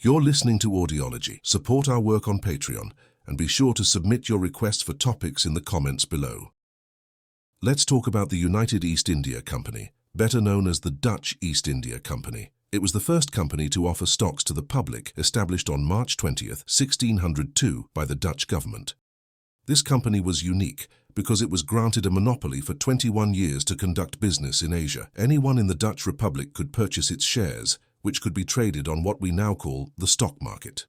You're listening to Audiology. Support our work on Patreon and be sure to submit your requests for topics in the comments below. Let's talk about the United East India Company, better known as the Dutch East India Company. It was the first company to offer stocks to the public, established on March 20th, 1602 by the Dutch government. This company was unique because it was granted a monopoly for 21 years to conduct business in Asia. Anyone in the Dutch Republic could purchase its shares, which could be traded on what we now call the stock market.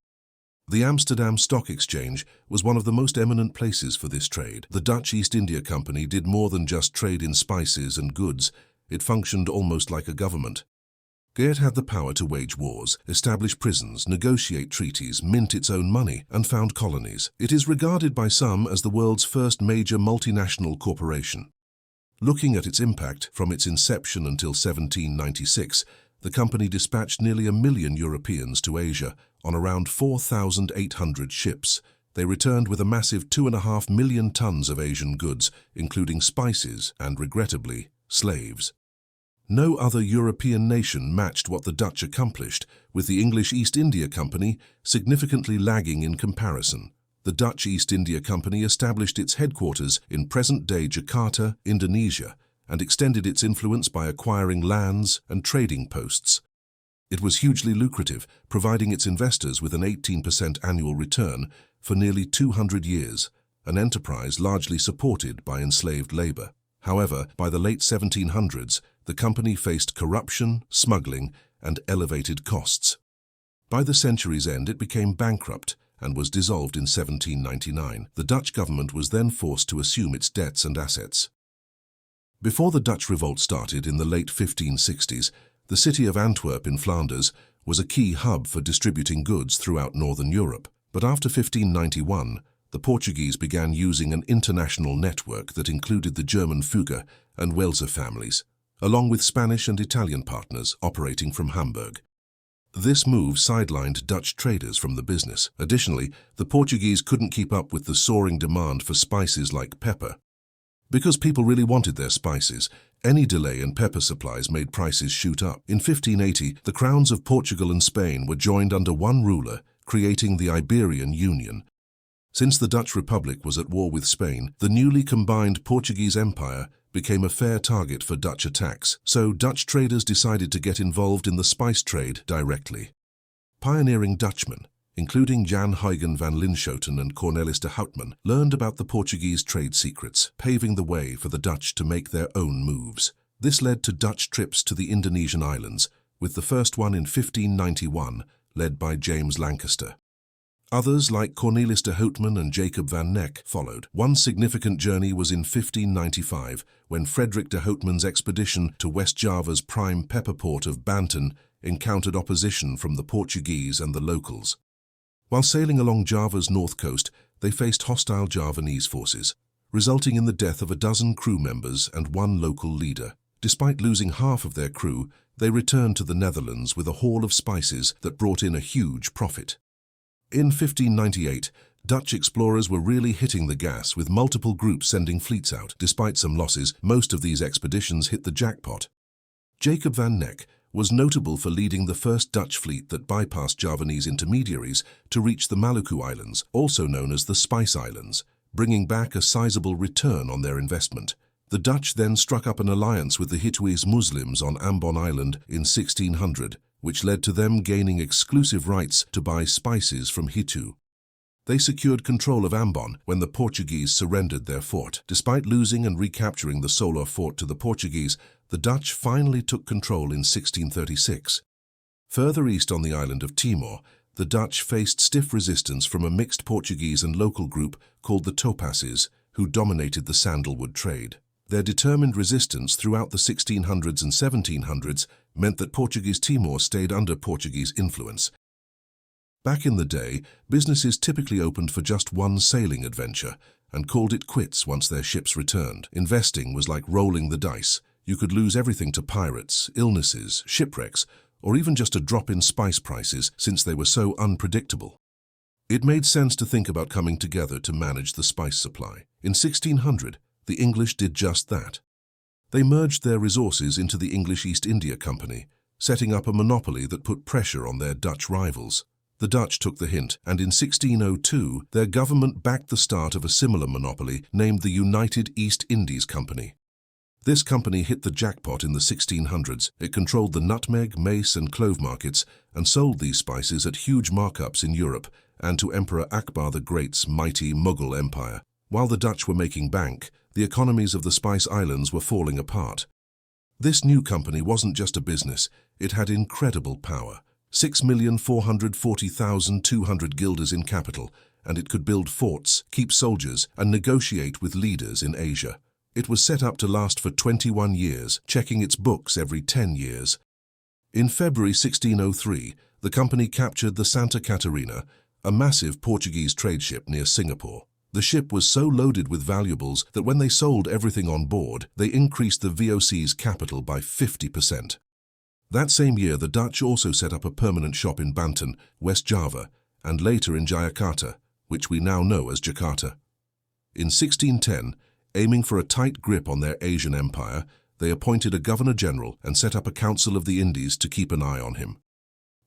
The Amsterdam Stock Exchange was one of the most eminent places for this trade. The Dutch East India Company did more than just trade in spices and goods. It functioned almost like a government. It had the power to wage wars, establish prisons, negotiate treaties, mint its own money, and found colonies. It is regarded by some as the world's first major multinational corporation. Looking at its impact from its inception until 1796, the company dispatched nearly 1 million Europeans to Asia on around 4,800 ships. They returned with a massive 2.5 million tons of Asian goods, including spices and, regrettably, slaves. No other European nation matched what the Dutch accomplished, with the English East India Company significantly lagging in comparison. The Dutch East India Company established its headquarters in present-day Jakarta, Indonesia, and extended its influence by acquiring lands and trading posts. It was hugely lucrative, providing its investors with an 18% annual return for nearly 200 years, an enterprise largely supported by enslaved labor. However, by the late 1700s, the company faced corruption, smuggling, and elevated costs. By the century's end, it became bankrupt and was dissolved in 1799. The Dutch government was then forced to assume its debts and assets. Before the Dutch revolt started in the late 1560s, the city of Antwerp in Flanders was a key hub for distributing goods throughout northern Europe. But after 1591, the Portuguese began using an international network that included the German Fugger and Welser families, along with Spanish and Italian partners operating from Hamburg. This move sidelined Dutch traders from the business. Additionally, the Portuguese couldn't keep up with the soaring demand for spices like pepper. Because people really wanted their spices, any delay in pepper supplies made prices shoot up. In 1580, the crowns of Portugal and Spain were joined under one ruler, creating the Iberian Union. Since the Dutch Republic was at war with Spain, the newly combined Portuguese Empire became a fair target for Dutch attacks, so Dutch traders decided to get involved in the spice trade directly. Pioneering Dutchmen, including Jan Huygen van Linschoten and Cornelis de Houtman, learned about the Portuguese trade secrets, paving the way for the Dutch to make their own moves. This led to Dutch trips to the Indonesian islands, with the first one in 1591, led by James Lancaster. Others, like Cornelis de Houtman and Jacob van Neck, followed. One significant journey was in 1595, when Frederick de Houtman's expedition to West Java's prime pepper port of Banten encountered opposition from the Portuguese and the locals. While sailing along Java's north coast, they faced hostile Javanese forces, resulting in the death of 12 crew members and one local leader. Despite losing half of their crew, they returned to the Netherlands with a haul of spices that brought in a huge profit. In 1598, Dutch explorers were really hitting the gas, with multiple groups sending fleets out. Despite some losses, most of these expeditions hit the jackpot. Jacob van Neck was notable for leading the first Dutch fleet that bypassed Javanese intermediaries to reach the Maluku Islands, also known as the Spice Islands, bringing back a sizable return on their investment. The Dutch then struck up an alliance with the Hituese Muslims on Ambon Island in 1600, which led to them gaining exclusive rights to buy spices from Hitu. They secured control of Ambon when the Portuguese surrendered their fort. Despite losing and recapturing the Solar fort to the Portuguese, the Dutch finally took control in 1636. Further east on the island of Timor, the Dutch faced stiff resistance from a mixed Portuguese and local group called the Topasses, who dominated the sandalwood trade. Their determined resistance throughout the 1600s and 1700s meant that Portuguese Timor stayed under Portuguese influence. Back in the day, businesses typically opened for just one sailing adventure and called it quits once their ships returned. Investing was like rolling the dice. You could lose everything to pirates, illnesses, shipwrecks, or even just a drop in spice prices since they were so unpredictable. It made sense to think about coming together to manage the spice supply. In 1600, the English did just that. They merged their resources into the English East India Company, setting up a monopoly that put pressure on their Dutch rivals. The Dutch took the hint, and in 1602, their government backed the start of a similar monopoly named the United East Indies Company. This company hit the jackpot in the 1600s. It controlled the nutmeg, mace, and clove markets and sold these spices at huge markups in Europe and to Emperor Akbar the Great's mighty Mughal Empire. While the Dutch were making bank, the economies of the Spice Islands were falling apart. This new company wasn't just a business, it had incredible power. 6,440,200 guilders in capital, and it could build forts, keep soldiers, and negotiate with leaders in Asia. It was set up to last for 21 years, checking its books every 10 years. In February 1603, the company captured the Santa Catarina, a massive Portuguese trade ship near Singapore. The ship was so loaded with valuables that when they sold everything on board, they increased the VOC's capital by 50%. That same year, the Dutch also set up a permanent shop in Banten, West Java, and later in Jakarta, which we now know as Jakarta. In 1610, aiming for a tight grip on their Asian empire, they appointed a governor-general and set up a Council of the Indies to keep an eye on him.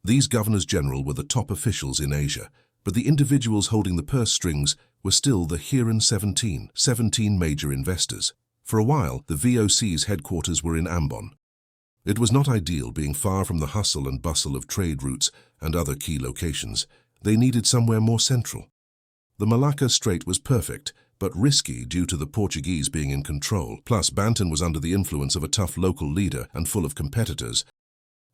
These governors-general were the top officials in Asia, but the individuals holding the purse strings were still the Heeren 17 major investors. For a while, the VOC's headquarters were in Ambon. It was not ideal being far from the hustle and bustle of trade routes and other key locations. They needed somewhere more central. The Malacca Strait was perfect, but risky due to the Portuguese being in control. Plus, Banten was under the influence of a tough local leader and full of competitors.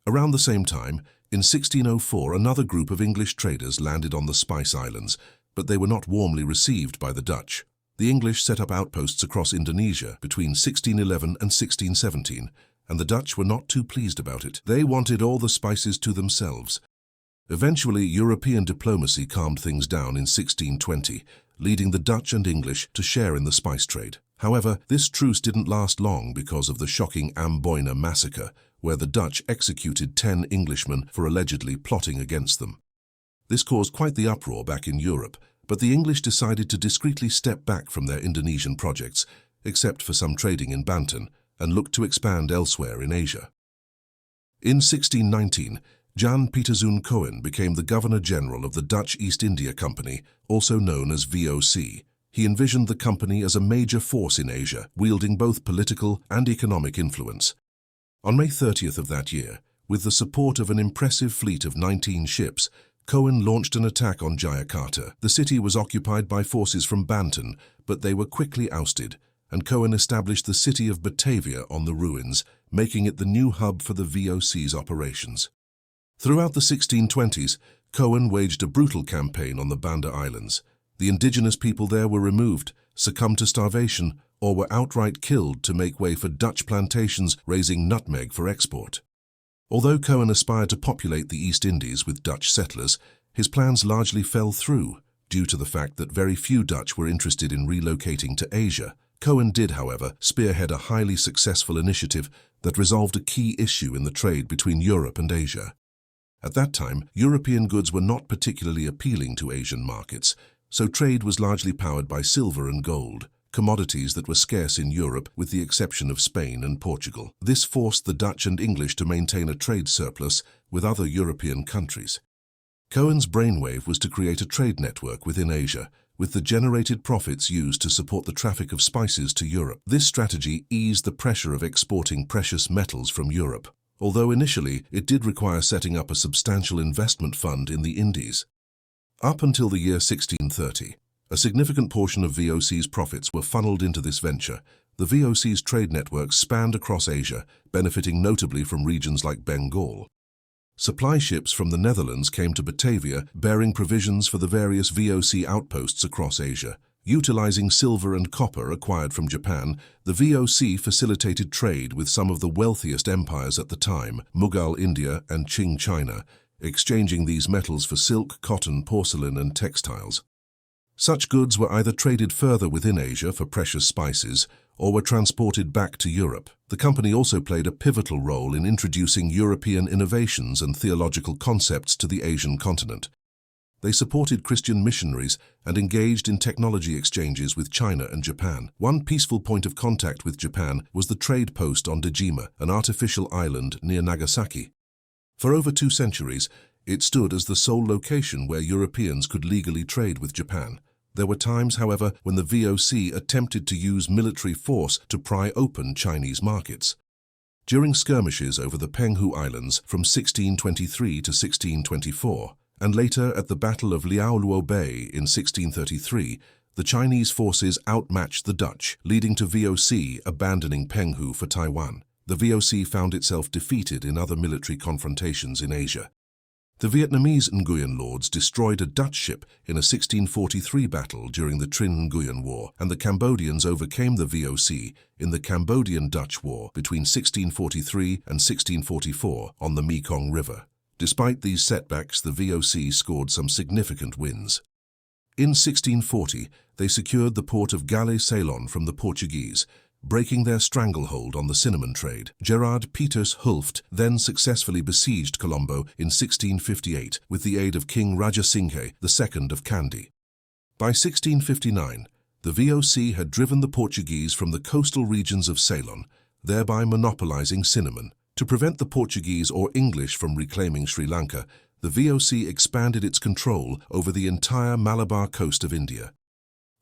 Around the same time, in 1604, another group of English traders landed on the Spice Islands, but they were not warmly received by the Dutch. The English set up outposts across Indonesia between 1611 and 1617, and the Dutch were not too pleased about it. They wanted all the spices to themselves. Eventually, European diplomacy calmed things down in 1620, leading the Dutch and English to share in the spice trade. However, this truce didn't last long because of the shocking Amboina massacre, where the Dutch executed 10 Englishmen for allegedly plotting against them. This caused quite the uproar back in Europe, but the English decided to discreetly step back from their Indonesian projects, except for some trading in Banten, and looked to expand elsewhere in Asia. In 1619, Jan Pieterszoon Cohen became the Governor-General of the Dutch East India Company, also known as VOC. He envisioned the company as a major force in Asia, wielding both political and economic influence. On May 30th of that year, with the support of an impressive fleet of 19 ships, Cohen launched an attack on Jakarta. The city was occupied by forces from Banten, but they were quickly ousted, and Cohen established the city of Batavia on the ruins, making it the new hub for the VOC's operations. Throughout the 1620s, Cohen waged a brutal campaign on the Banda Islands. The indigenous people there were removed, succumbed to starvation, or were outright killed to make way for Dutch plantations raising nutmeg for export. Although Cohen aspired to populate the East Indies with Dutch settlers, his plans largely fell through due to the fact that very few Dutch were interested in relocating to Asia. Cohen did, however, spearhead a highly successful initiative that resolved a key issue in the trade between Europe and Asia. At that time, European goods were not particularly appealing to Asian markets, so trade was largely powered by silver and gold, commodities that were scarce in Europe with the exception of Spain and Portugal. This forced the Dutch and English to maintain a trade surplus with other European countries. Cohen's brainwave was to create a trade network within Asia, with the generated profits used to support the traffic of spices to Europe. This strategy eased the pressure of exporting precious metals from Europe, although initially it did require setting up a substantial investment fund in the Indies. Up until the year 1630, a significant portion of VOC's profits were funneled into this venture. The VOC's trade network spanned across Asia, benefiting notably from regions like Bengal. Supply ships from the Netherlands came to Batavia, bearing provisions for the various VOC outposts across Asia. Utilizing silver and copper acquired from Japan, the VOC facilitated trade with some of the wealthiest empires at the time, Mughal India and Qing China, exchanging these metals for silk, cotton, porcelain, and textiles. Such goods were either traded further within Asia for precious spices or were transported back to Europe. The company also played a pivotal role in introducing European innovations and theological concepts to the Asian continent. They supported Christian missionaries and engaged in technology exchanges with China and Japan. One peaceful point of contact with Japan was the trade post on Dejima, an artificial island near Nagasaki. For over 2 centuries, It stood as the sole location where Europeans could legally trade with Japan. There were times, however, when the VOC attempted to use military force to pry open Chinese markets. During skirmishes over the Penghu Islands from 1623 to 1624, and later at the Battle of Liaoluo Bay in 1633, the Chinese forces outmatched the Dutch, leading to VOC abandoning Penghu for Taiwan. The VOC found itself defeated in other military confrontations in Asia. The Vietnamese Nguyen lords destroyed a Dutch ship in a 1643 battle during the Trinh Nguyen War, and the Cambodians overcame the VOC in the Cambodian-Dutch War between 1643 and 1644 on the Mekong River. Despite these setbacks, the VOC scored some significant wins. In 1640, they secured the port of Galé Ceylon from the Portuguese, breaking their stranglehold on the cinnamon trade. Gerard Pieters Hulft then successfully besieged Colombo in 1658 with the aid of King Rajasinghe II of Kandy. By 1659, the VOC had driven the Portuguese from the coastal regions of Ceylon, thereby monopolizing cinnamon. To prevent the Portuguese or English from reclaiming Sri Lanka, the VOC expanded its control over the entire Malabar coast of India.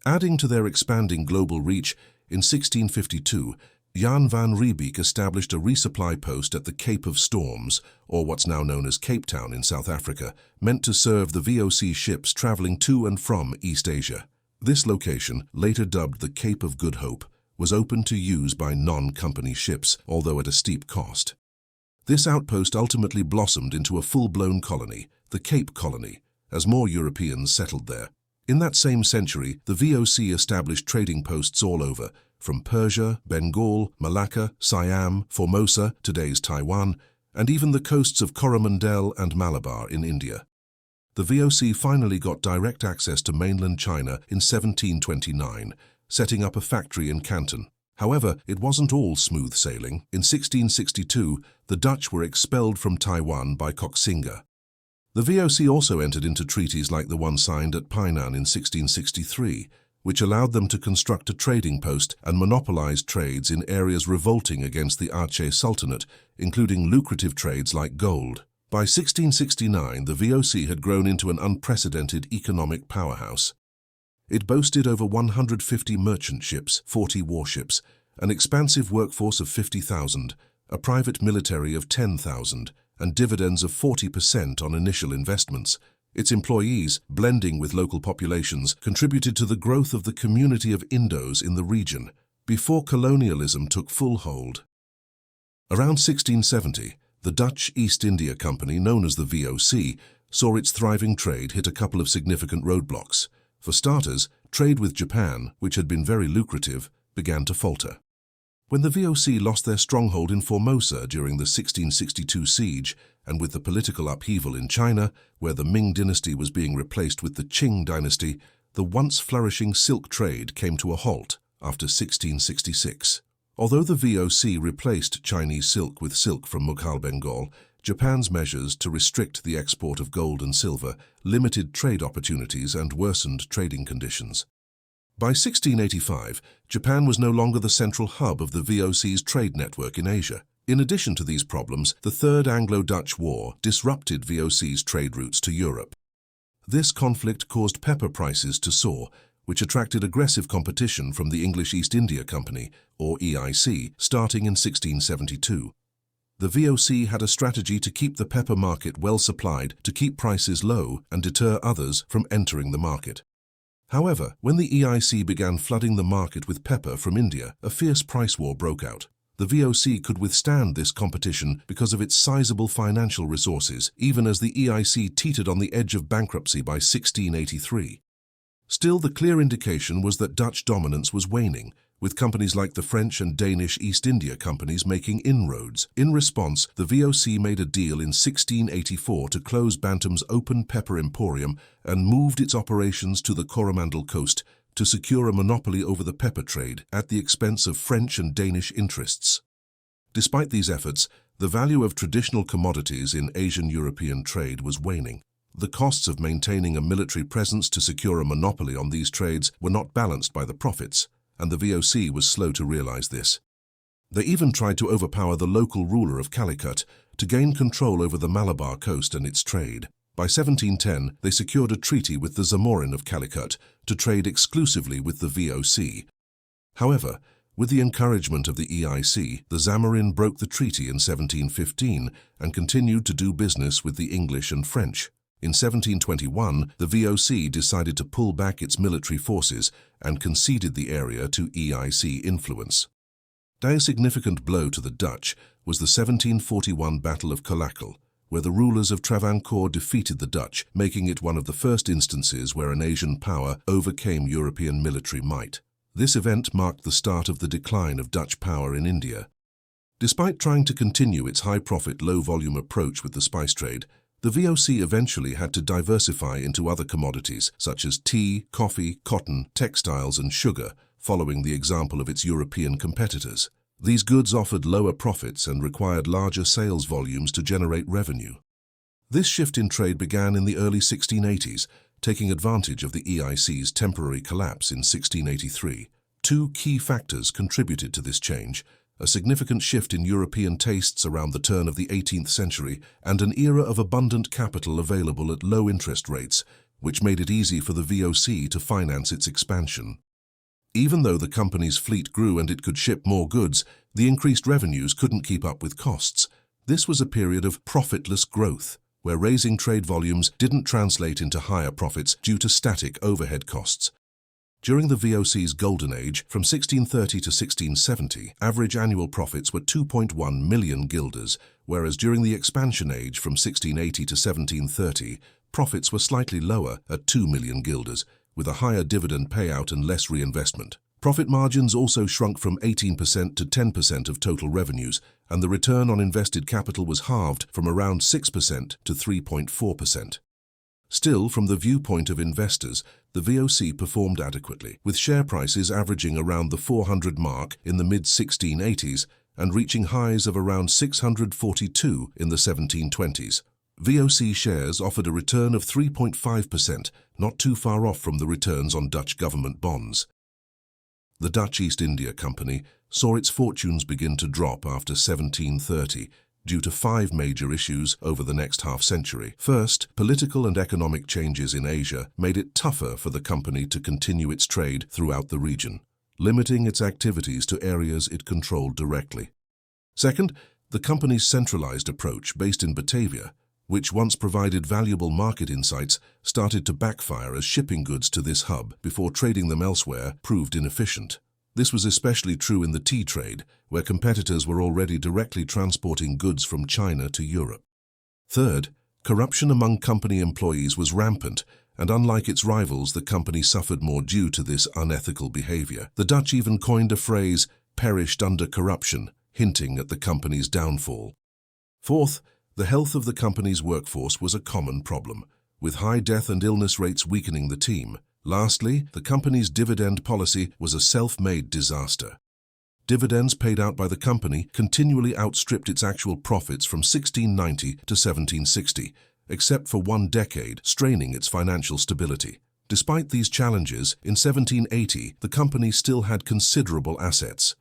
Adding to their expanding global reach, in 1652, Jan van Riebeek established a resupply post at the Cape of Storms, or what's now known as Cape Town in South Africa, meant to serve the VOC ships traveling to and from East Asia. This location, later dubbed the Cape of Good Hope, was open to use by non-company ships, although at a steep cost. This outpost ultimately blossomed into a full-blown colony, the Cape Colony, as more Europeans settled there. In that same century, the VOC established trading posts all over, from Persia, Bengal, Malacca, Siam, Formosa, today's Taiwan, and even the coasts of Coromandel and Malabar in India. The VOC finally got direct access to mainland China in 1729, setting up a factory in Canton. However, it wasn't all smooth sailing. In 1662, the Dutch were expelled from Taiwan by Koxinga. The VOC also entered into treaties like the one signed at Painan in 1663, which allowed them to construct a trading post and monopolize trades in areas revolting against the Aceh Sultanate, including lucrative trades like gold. By 1669, the VOC had grown into an unprecedented economic powerhouse. It boasted over 150 merchant ships, 40 warships, an expansive workforce of 50,000, a private military of 10,000, and dividends of 40% on initial investments. Its employees, blending with local populations, contributed to the growth of the community of Indos in the region before colonialism took full hold. Around 1670, the Dutch East India Company, known as the VOC, saw its thriving trade hit a couple of significant roadblocks. For starters, trade with Japan, which had been very lucrative, began to falter. When the VOC lost their stronghold in Formosa during the 1662 siege, and with the political upheaval in China, where the Ming dynasty was being replaced with the Qing dynasty, the once flourishing silk trade came to a halt after 1666. Although the VOC replaced Chinese silk with silk from Mughal Bengal, Japan's measures to restrict the export of gold and silver limited trade opportunities and worsened trading conditions. By 1685, Japan was no longer the central hub of the VOC's trade network in Asia. In addition to these problems, the Third Anglo-Dutch War disrupted VOC's trade routes to Europe. This conflict caused pepper prices to soar, which attracted aggressive competition from the English East India Company, or EIC, starting in 1672. The VOC had a strategy to keep the pepper market well supplied, to keep prices low and deter others from entering the market. However, when the EIC began flooding the market with pepper from India, a fierce price war broke out. The VOC could withstand this competition because of its sizable financial resources, even as the EIC teetered on the edge of bankruptcy by 1683. Still, the clear indication was that Dutch dominance was waning, with companies like the French and Danish East India Companies making inroads. In response, the VOC made a deal in 1684 to close Bantam's open pepper emporium and moved its operations to the Coromandel coast to secure a monopoly over the pepper trade at the expense of French and Danish interests. Despite these efforts, the value of traditional commodities in Asian-European trade was waning. The costs of maintaining a military presence to secure a monopoly on these trades were not balanced by the profits, and the VOC was slow to realize this. They even tried to overpower the local ruler of Calicut to gain control over the Malabar coast and its trade. By 1710, they secured a treaty with the Zamorin of Calicut to trade exclusively with the VOC. However, with the encouragement of the EIC, the Zamorin broke the treaty in 1715 and continued to do business with the English and French. In 1721, the VOC decided to pull back its military forces and conceded the area to EIC influence. A significant blow to the Dutch was the 1741 Battle of Colacal, where the rulers of Travancore defeated the Dutch, making it one of the first instances where an Asian power overcame European military might. This event marked the start of the decline of Dutch power in India. Despite trying to continue its high-profit, low-volume approach with the spice trade, the VOC eventually had to diversify into other commodities such as tea, coffee, cotton, textiles, and sugar, following the example of its European competitors. These goods offered lower profits and required larger sales volumes to generate revenue. This shift in trade began in the early 1680s, taking advantage of the EIC's temporary collapse in 1683. Two key factors contributed to this change: a significant shift in European tastes around the turn of the 18th century and an era of abundant capital available at low interest rates, which made it easy for the VOC to finance its expansion. Even though the company's fleet grew and it could ship more goods, the increased revenues couldn't keep up with costs. This was a period of profitless growth, where raising trade volumes didn't translate into higher profits due to static overhead costs. During the VOC's golden age, from 1630 to 1670, average annual profits were 2.1 million guilders, whereas during the expansion age from 1680 to 1730, profits were slightly lower at 2 million guilders, with a higher dividend payout and less reinvestment. Profit margins also shrunk from 18% to 10% of total revenues, and the return on invested capital was halved from around 6% to 3.4%. Still, from the viewpoint of investors, the VOC performed adequately, with share prices averaging around the 400 mark in the mid-1680s and reaching highs of around 642 in the 1720s. VOC shares offered a return of 3.5%, not too far off from the returns on Dutch government bonds. The Dutch East India Company saw its fortunes begin to drop after 1730 due to 5 major issues over the next half-century. First, political and economic changes in Asia made it tougher for the company to continue its trade throughout the region, limiting its activities to areas it controlled directly. Second, the company's centralized approach based in Batavia, which once provided valuable market insights, started to backfire as shipping goods to this hub before trading them elsewhere proved inefficient. This was especially true in the tea trade, where competitors were already directly transporting goods from China to Europe. Third, corruption among company employees was rampant, and unlike its rivals, the company suffered more due to this unethical behavior. The Dutch even coined a phrase, "perished under corruption," hinting at the company's downfall. Fourth, the health of the company's workforce was a common problem, with high death and illness rates weakening the team. Lastly, the company's dividend policy was a self-made disaster. Dividends paid out by the company continually outstripped its actual profits from 1690 to 1760, except for one decade, straining its financial stability. Despite these challenges, in 1780, the company still had considerable assets.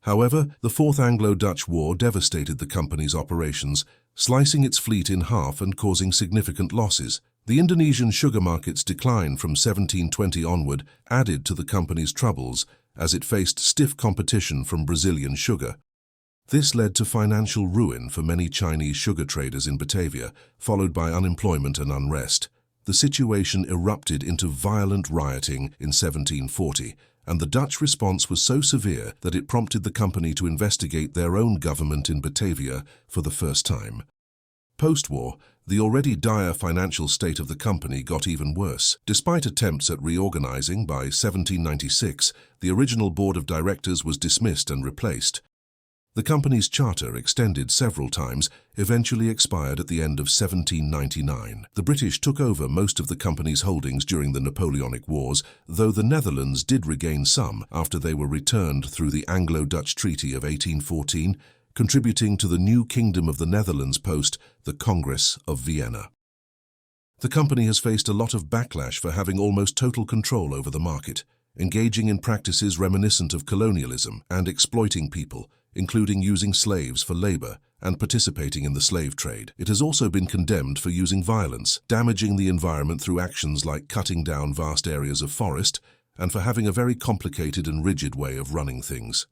However, the Fourth Anglo-Dutch War devastated the company's operations, slicing its fleet in half and causing significant losses. The Indonesian sugar market's decline from 1720 onward added to the company's troubles as it faced stiff competition from Brazilian sugar. This led to financial ruin for many Chinese sugar traders in Batavia, followed by unemployment and unrest. The situation erupted into violent rioting in 1740, and the Dutch response was so severe that it prompted the company to investigate their own government in Batavia for the first time. Post-war, the already dire financial state of the company got even worse. Despite attempts at reorganizing by 1796, the original board of directors was dismissed and replaced. The company's charter, extended several times, eventually expired at the end of 1799. The British took over most of the company's holdings during the Napoleonic Wars, though the Netherlands did regain some after they were returned through the Anglo-Dutch Treaty of 1814, contributing to the new Kingdom of the Netherlands post the Congress of Vienna. The company has faced a lot of backlash for having almost total control over the market, engaging in practices reminiscent of colonialism and exploiting people, including using slaves for labor and participating in the slave trade. It has also been condemned for using violence, damaging the environment through actions like cutting down vast areas of forest, and for having a very complicated and rigid way of running things.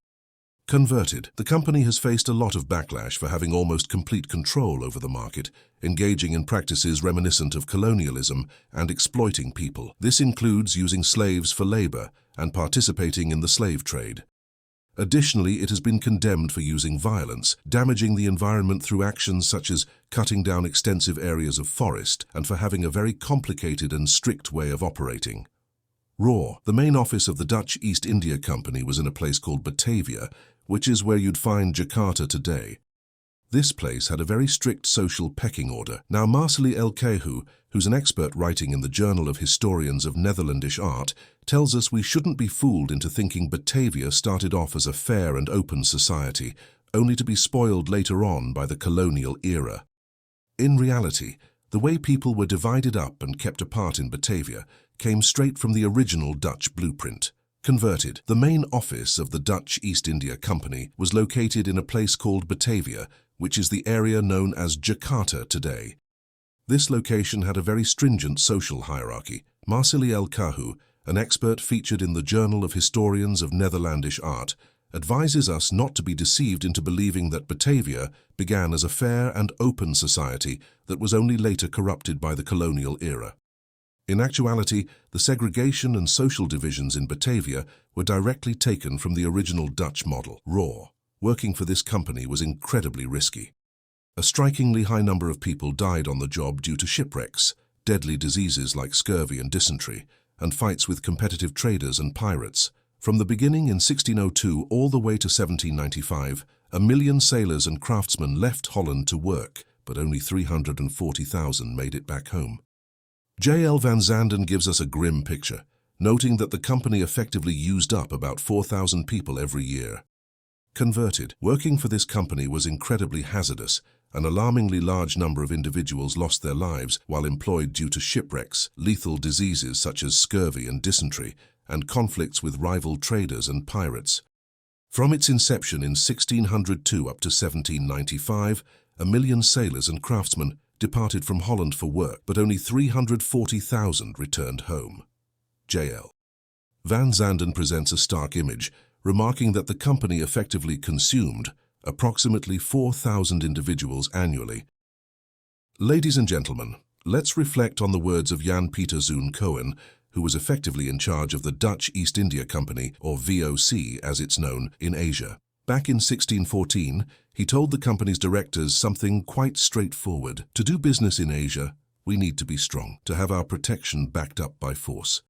Converted, the company has faced a lot of backlash for having almost complete control over the market, engaging in practices reminiscent of colonialism and exploiting people. This includes using slaves for labor and participating in the slave trade. Additionally, it has been condemned for using violence, damaging the environment through actions such as cutting down extensive areas of forest, and for having a very complicated and strict way of operating. Raw. The main office of the Dutch East India Company was in a place called Batavia, which is where you'd find Jakarta today. This place had a very strict social pecking order. Now Marceli Elkehu, who's an expert writing in the Journal of Historians of Netherlandish Art, tells us we shouldn't be fooled into thinking Batavia started off as a fair and open society, only to be spoiled later on by the colonial era. In reality, the way people were divided up and kept apart in Batavia came straight from the original Dutch blueprint. Converted, the main office of the Dutch East India Company was located in a place called Batavia, which is the area known as Jakarta today. This location had a very stringent social hierarchy. Marceli Elkehu, an expert featured in the Journal of Historians of Netherlandish Art, advises us not to be deceived into believing that Batavia began as a fair and open society that was only later corrupted by the colonial era. In actuality, the segregation and social divisions in Batavia were directly taken from the original Dutch model. Raw. Working for this company was incredibly risky. A strikingly high number of people died on the job due to shipwrecks, deadly diseases like scurvy and dysentery, and fights with competitive traders and pirates. From the beginning in 1602 all the way to 1795, 1 million sailors and craftsmen left Holland to work, but only 340,000 made it back home. J.L. Van Zanden gives us a grim picture, noting that the company effectively used up about 4,000 people every year. Converted, working for this company was incredibly hazardous. An alarmingly large number of individuals lost their lives while employed due to shipwrecks, lethal diseases such as scurvy and dysentery, and conflicts with rival traders and pirates. From its inception in 1602 up to 1795, 1 million sailors and craftsmen departed from Holland for work, but only 340,000 returned home. J.L. Van Zanden presents a stark image, remarking that the company effectively consumed approximately 4,000 individuals annually. Ladies and gentlemen, let's reflect on the words of Jan Pieter Zoon Cohen, who was effectively in charge of the Dutch East India Company, or VOC as it's known, in Asia. Back in 1614, he told the company's directors something quite straightforward. To do business in Asia, we need to be strong, to have our protection backed up by force.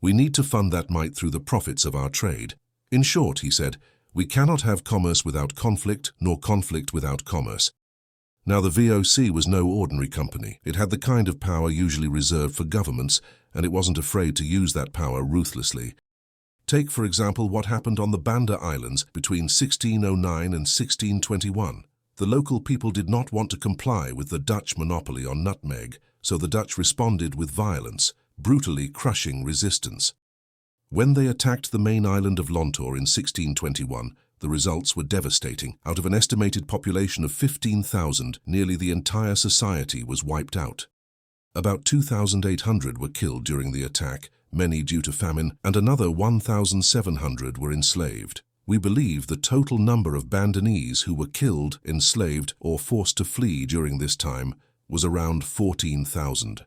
We need to fund that might through the profits of our trade. In short, he said, we cannot have commerce without conflict, nor conflict without commerce. Now, the VOC was no ordinary company. It had the kind of power usually reserved for governments, and it wasn't afraid to use that power ruthlessly. Take, for example, what happened on the Banda Islands between 1609 and 1621. The local people did not want to comply with the Dutch monopoly on nutmeg, so the Dutch responded with violence, brutally crushing resistance. When they attacked the main island of Lontor in 1621, the results were devastating. Out of an estimated population of 15,000, nearly the entire society was wiped out. About 2,800 were killed during the attack, many due to famine, and another 1,700 were enslaved. We believe the total number of Bandanese who were killed, enslaved, or forced to flee during this time was around 14,000.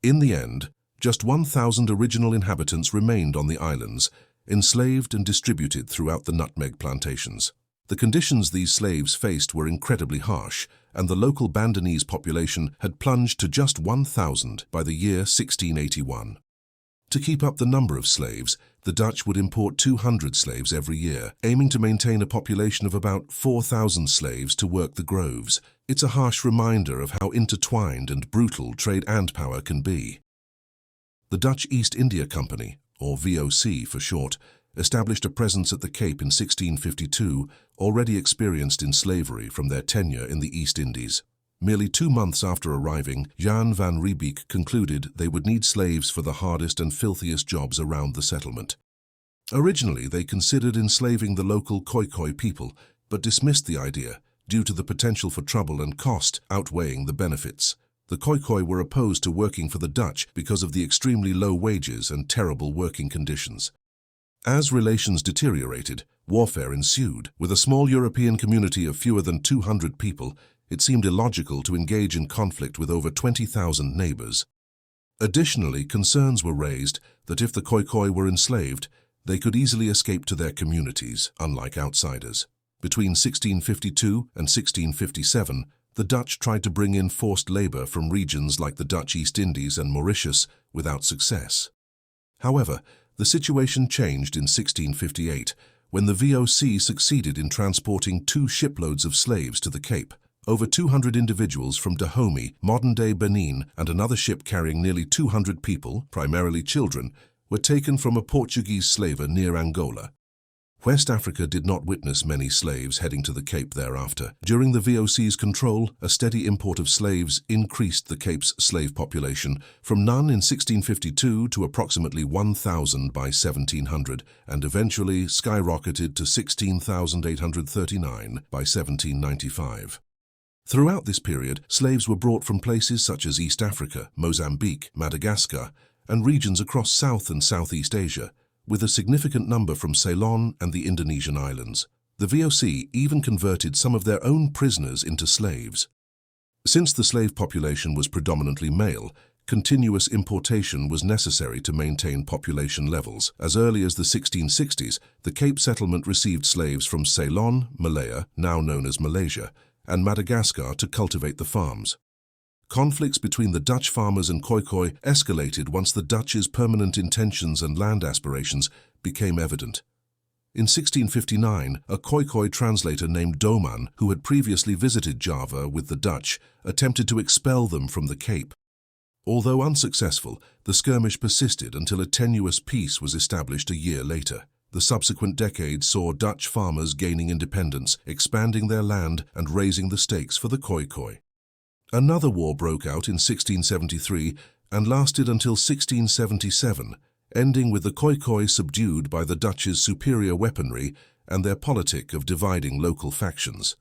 In the end, just 1,000 original inhabitants remained on the islands, enslaved and distributed throughout the nutmeg plantations. The conditions these slaves faced were incredibly harsh, and the local Bandanese population had plunged to just 1,000 by the year 1681. To keep up the number of slaves, the Dutch would import 200 slaves every year, aiming to maintain a population of about 4,000 slaves to work the groves. It's a harsh reminder of how intertwined and brutal trade and power can be. The Dutch East India Company, or VOC for short, established a presence at the Cape in 1652, already experienced in slavery from their tenure in the East Indies. Merely 2 months after arriving, Jan van Riebeek concluded they would need slaves for the hardest and filthiest jobs around the settlement. Originally, they considered enslaving the local Khoikhoi people, but dismissed the idea due to the potential for trouble and cost outweighing the benefits. The Khoikhoi were opposed to working for the Dutch because of the extremely low wages and terrible working conditions. As relations deteriorated, warfare ensued. With a small European community of fewer than 200 people, it seemed illogical to engage in conflict with over 20,000 neighbors. Additionally, concerns were raised that if the Khoikhoi were enslaved, they could easily escape to their communities, unlike outsiders. Between 1652 and 1657, the Dutch tried to bring in forced labor from regions like the Dutch East Indies and Mauritius without success. However, the situation changed in 1658 when the VOC succeeded in transporting 2 shiploads of slaves to the Cape. Over 200 individuals from Dahomey, modern-day Benin, and another ship carrying nearly 200 people, primarily children, were taken from a Portuguese slaver near Angola. West Africa did not witness many slaves heading to the Cape thereafter. During the VOC's control, a steady import of slaves increased the Cape's slave population from none in 1652 to approximately 1,000 by 1700, and eventually skyrocketed to 16,839 by 1795. Throughout this period, slaves were brought from places such as East Africa, Mozambique, Madagascar, and regions across South and Southeast Asia, with a significant number from Ceylon and the Indonesian islands. The VOC even converted some of their own prisoners into slaves. Since the slave population was predominantly male, continuous importation was necessary to maintain population levels. As early as the 1660s, the Cape settlement received slaves from Ceylon, Malaya, now known as Malaysia, and Madagascar to cultivate the farms. Conflicts between the Dutch farmers and Khoikhoi escalated once the Dutch's permanent intentions and land aspirations became evident. In 1659, a Khoikhoi translator named Doman, who had previously visited Java with the Dutch, attempted to expel them from the Cape. Although unsuccessful, the skirmish persisted until a tenuous peace was established a year later. The subsequent decades saw Dutch farmers gaining independence, expanding their land and raising the stakes for the Khoikhoi. Another war broke out in 1673 and lasted until 1677, ending with the Khoikhoi subdued by the Dutch's superior weaponry and their politic of dividing local factions.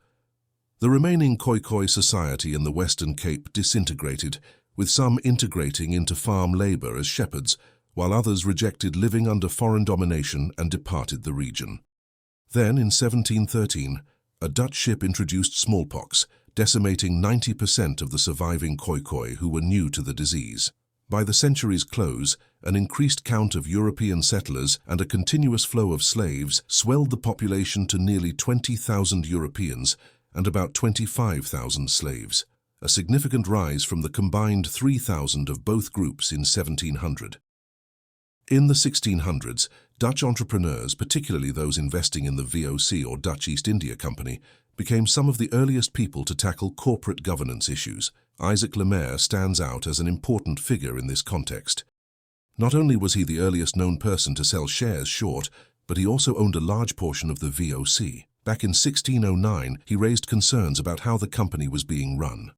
The remaining Khoikhoi society in the Western Cape disintegrated, with some integrating into farm labor as shepherds, while others rejected living under foreign domination and departed the region. Then, in 1713, a Dutch ship introduced smallpox, decimating 90% of the surviving Khoikhoi who were new to the disease. By the century's close, an increased count of European settlers and a continuous flow of slaves swelled the population to nearly 20,000 Europeans and about 25,000 slaves, a significant rise from the combined 3,000 of both groups in 1700. In the 1600s, Dutch entrepreneurs, particularly those investing in the VOC or Dutch East India Company, became some of the earliest people to tackle corporate governance issues. Isaac Lemaire stands out as an important figure in this context. Not only was he the earliest known person to sell shares short, but he also owned a large portion of the VOC. Back in 1609, he raised concerns about how the company was being run.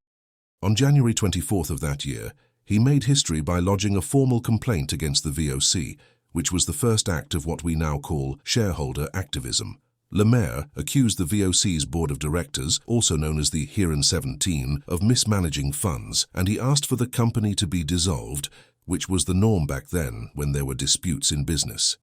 On January 24th of that year, he made history by lodging a formal complaint against the VOC, which was the first act of what we now call shareholder activism. Lemaire accused the VOC's board of directors, also known as the Heeren 17, of mismanaging funds, and he asked for the company to be dissolved, which was the norm back then when there were disputes in business.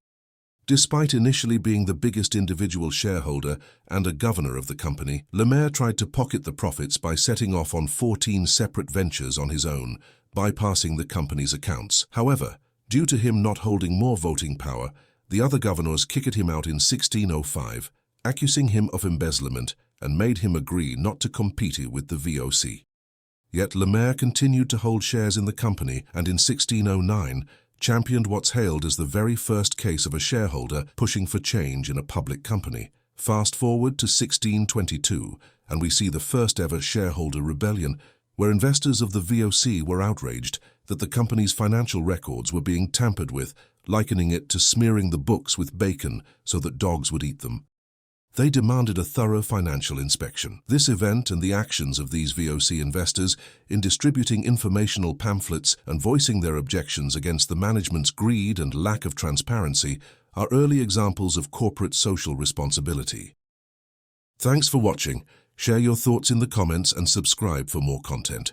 Despite initially being the biggest individual shareholder and a governor of the company, Lemaire tried to pocket the profits by setting off on 14 separate ventures on his own, bypassing the company's accounts. However, due to him not holding more voting power, the other governors kicked him out in 1605, accusing him of embezzlement and made him agree not to compete with the VOC. Yet Lemaire continued to hold shares in the company and in 1609 championed what's hailed as the very first case of a shareholder pushing for change in a public company. Fast forward to 1622, and we see the first ever shareholder rebellion, where investors of the VOC were outraged that the company's financial records were being tampered with, likening it to smearing the books with bacon so that dogs would eat them. They demanded a thorough financial inspection. This event and the actions of these VOC investors in distributing informational pamphlets and voicing their objections against the management's greed and lack of transparency are early examples of corporate social responsibility. Thanks for watching. Share your thoughts in the comments and subscribe for more content.